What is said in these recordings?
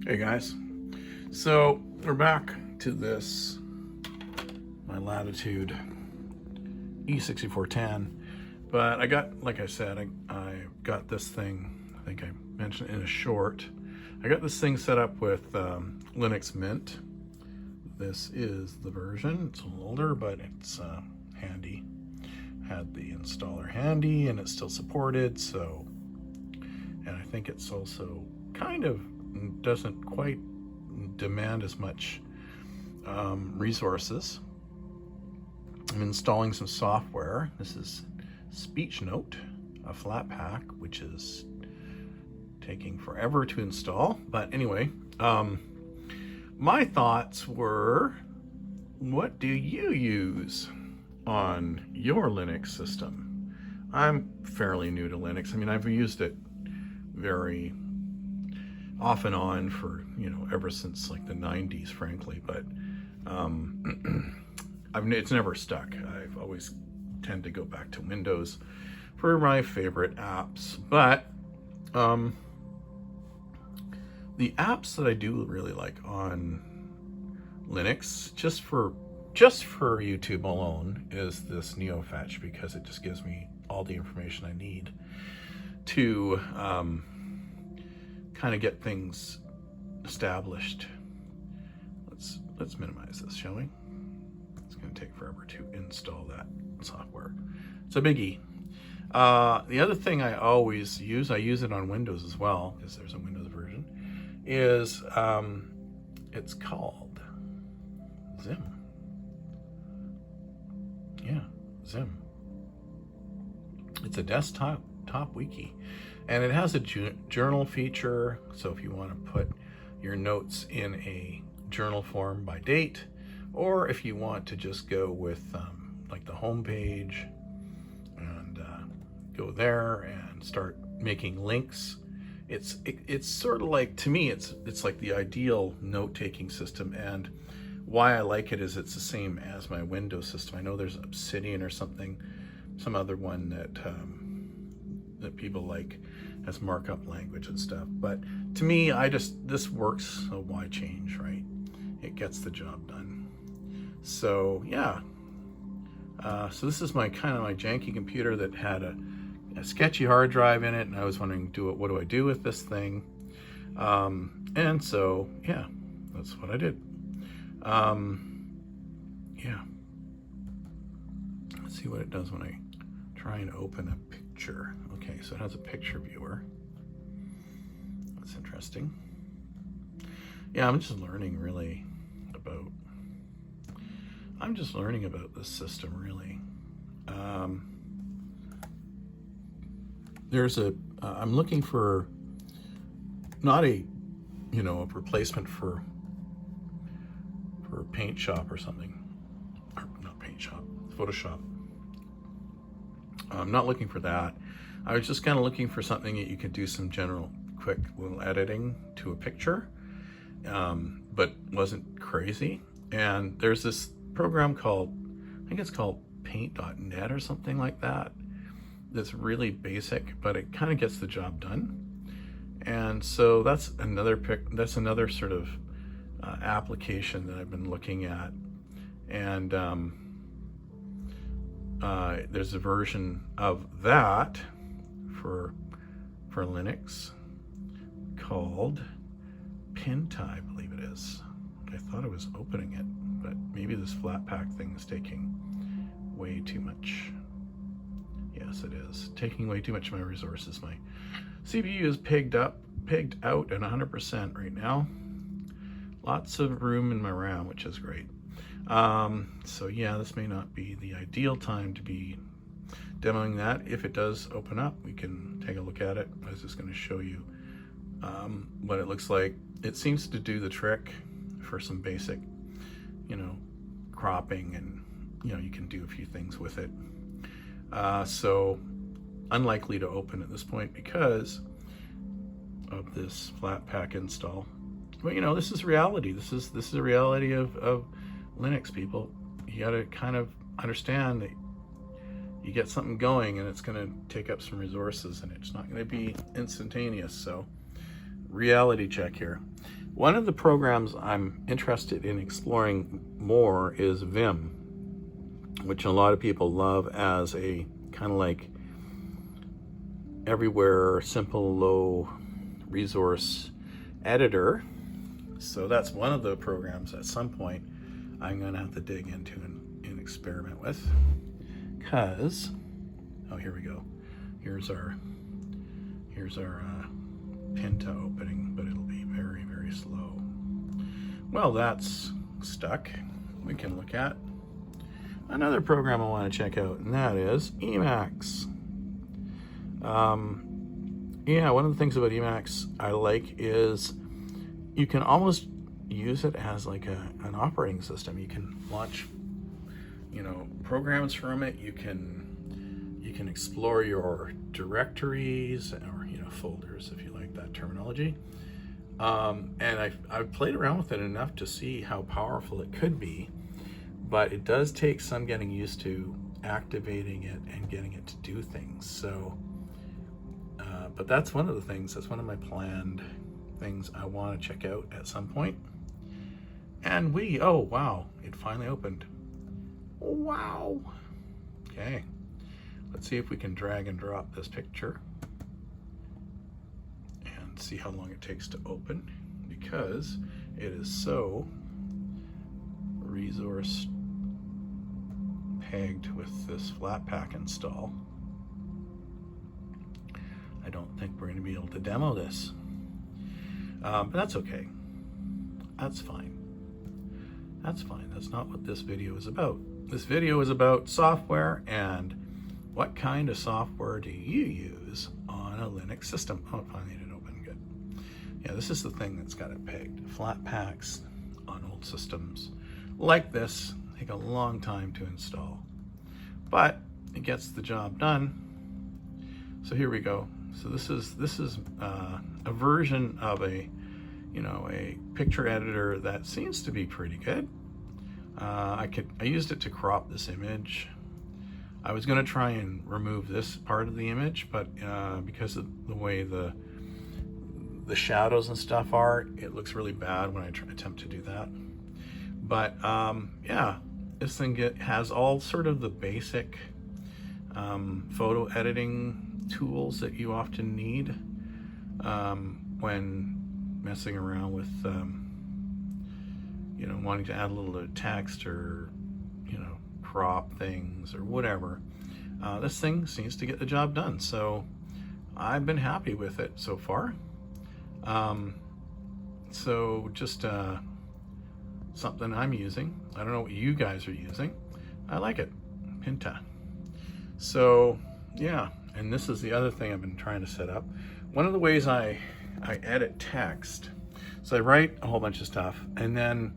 Hey guys, so we're back to this, my Latitude E6410, but I got, like I said, I got this thing, I think I mentioned in a short, I got this thing set up with Linux Mint. This is the version, it's a little older, but it's handy. Had the installer handy and it's still supported, so, and I think it's also kind of doesn't quite demand as much resources. I'm installing some software. This is SpeechNote, a Flatpak, which is taking forever to install. But anyway, my thoughts were, what do you use on your Linux system? I'm fairly new to Linux. I mean, I've used it very off and on for, ever since like the 90s, frankly, but it's never stuck. I've always tend to go back to Windows for my favorite apps, but the apps that I do really like on Linux, just for YouTube alone, is this NeoFetch, because it just gives me all the information I need to kind of get things established. Let's minimize this, shall we? It's going to take forever to install that software. It's a biggie. The other thing I always use, I use it on Windows as well, because there's a Windows version, is it's called Zim. Yeah, Zim. It's a desktop wiki, and it has a journal feature. So if you want to put your notes in a journal form by date, or if you want to just go with like the home page and go there and start making links, it's sort of like, to me, it's like the ideal note-taking system. And why I like it is it's the same as my Windows system. I know there's Obsidian or something, some other one that people like as markup language and stuff, but to me, this works, so why change, right? It gets the job done. So yeah, so this is my kind of my janky computer that had a sketchy hard drive in it, and I was wondering, what do I do with this thing? And so yeah, that's what I did. Yeah, let's see what it does when I try and open a picture. Okay, so it has a picture viewer. That's interesting. Yeah, I'm just learning about this system, really. I'm looking for not a replacement for Paint Shop or something, or not Paint Shop, Photoshop. I'm not looking for that. I was just kind of looking for something that you could do some general quick little editing to a picture, but wasn't crazy. And there's this program called, I think it's called Paint.net or something like that, that's really basic, but it kind of gets the job done. And so that's another sort of application that I've been looking at. And there's a version of that for Linux called Pinta, I believe it is. I thought I was opening it, but maybe this Flatpak thing is taking way too much. Yes, it is taking way too much of my resources. My CPU is pegged out at 100% right now. Lots of room in my RAM, which is great. So yeah, this may not be the ideal time to be demoing that. If it does open up, we can take a look at it. I was just going to show you what it looks like. It seems to do the trick for some basic, cropping, and you can do a few things with it. So unlikely to open at this point because of this Flatpak install. But this is reality. This is a reality of Linux, people. You got to kind of understand that you get something going and it's going to take up some resources, and it's not going to be instantaneous. So reality check here. One of the programs I'm interested in exploring more is Vim, which a lot of people love as a kind of like everywhere, simple, low resource editor. So that's one of the programs at some point I'm going to have to dig into and experiment with. Because, oh, here we go. Here's our Pinta opening, but it'll be very, very slow. Well, that's stuck. We can look at another program I want to check out, and that is Emacs. Yeah, one of the things about Emacs I like is you can almost use it as like an operating system. You can launch, programs from it. You can explore your directories or folders, if you like that terminology. And I've played around with it enough to see how powerful it could be, but it does take some getting used to activating it and getting it to do things. So, but that's one of the things, that's one of my planned things I want to check out at some point. And oh wow, it finally opened. Wow. Okay, let's see if we can drag and drop this picture and see how long it takes to open, because it is so resource pegged with this Flatpak install. I don't think we're going to be able to demo this, but that's okay. That's fine. That's fine. That's not what this video is about. This video is about software and what kind of software do you use on a Linux system. Oh, finally it opened. Good. Yeah, this is the thing that's got it pegged. Flatpaks on old systems like this take a long time to install, but it gets the job done. So here we go. So this is a version of a picture editor that seems to be pretty good. I used it to crop this image. I was going to try and remove this part of the image, but because of the way the shadows and stuff are, it looks really bad when I attempt to do that. But yeah, this thing has all sort of the basic photo editing tools that you often need when messing around with wanting to add a little bit of text or crop things or whatever. This thing seems to get the job done, so I've been happy with it so far. So just something I'm using. I don't know what you guys are using. I like it. Pinta. So yeah, and this is the other thing I've been trying to set up. One of the ways I edit text, so I write a whole bunch of stuff, and then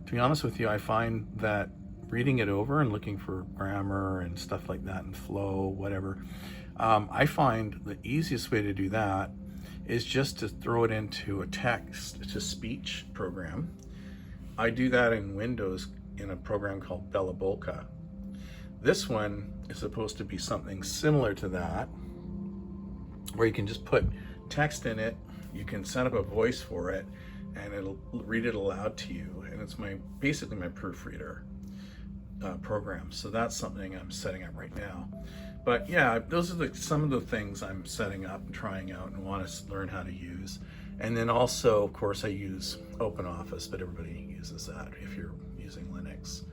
to be honest with you, I find that reading it over and looking for grammar and stuff like that and flow, whatever, I find the easiest way to do that is just to throw it into a text-to-speech program. I do that in Windows in a program called Belabolka. This one is supposed to be something similar to that, where you can just put text in it, you can set up a voice for it, and it'll read it aloud to you. And it's basically my proofreader program. So that's something I'm setting up right now. But yeah, those are some of the things I'm setting up and trying out and want to learn how to use. And then also, of course, I use OpenOffice, but everybody uses that if you're using Linux.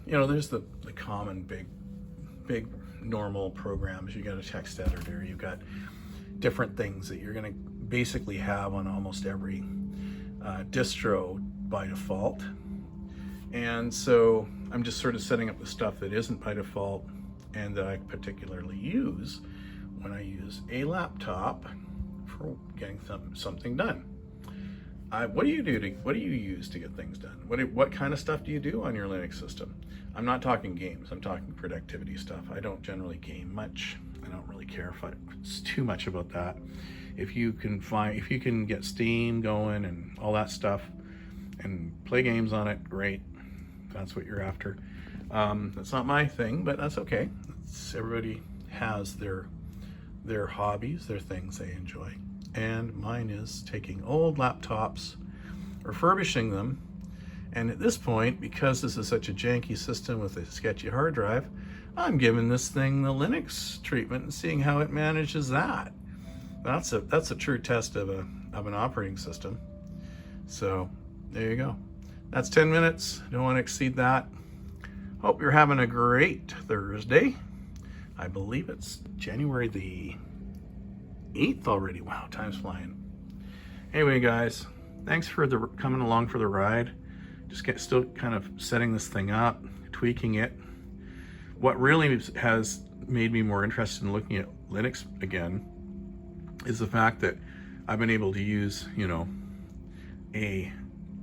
There's the common big normal programs. You got a text editor, you've got different things that you're going to basically have on almost every distro by default. And so I'm just sort of setting up the stuff that isn't by default and that I particularly use when I use a laptop for getting something done. What do you use to get things done? What kind of stuff do you do on your Linux system? I'm not talking games, I'm talking productivity stuff. I don't generally game much. I don't really care if it's too much about that. If you can get Steam going and all that stuff and play games on it, great. That's what you're after. That's not my thing, but that's okay. Everybody has their hobbies, their things they enjoy. And mine is taking old laptops refurbishing them. And at this point, because this is such a janky system with a sketchy hard drive, I'm giving this thing the Linux treatment and seeing how it manages that. That's a true test of an operating system. So there you go. That's 10 minutes. Don't want to exceed that. Hope you're having a great Thursday. I believe it's January the 8th already. Wow, time's flying. Anyway, guys, thanks for coming along for the ride. Just still kind of setting this thing up, tweaking it. What really has made me more interested in looking at Linux again is the fact that I've been able to use, you know, a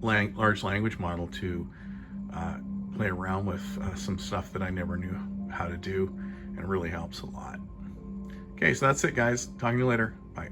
large language model to play around with some stuff that I never knew how to do, and it really helps a lot. Okay, so that's it, guys. Talking to you later. Bye.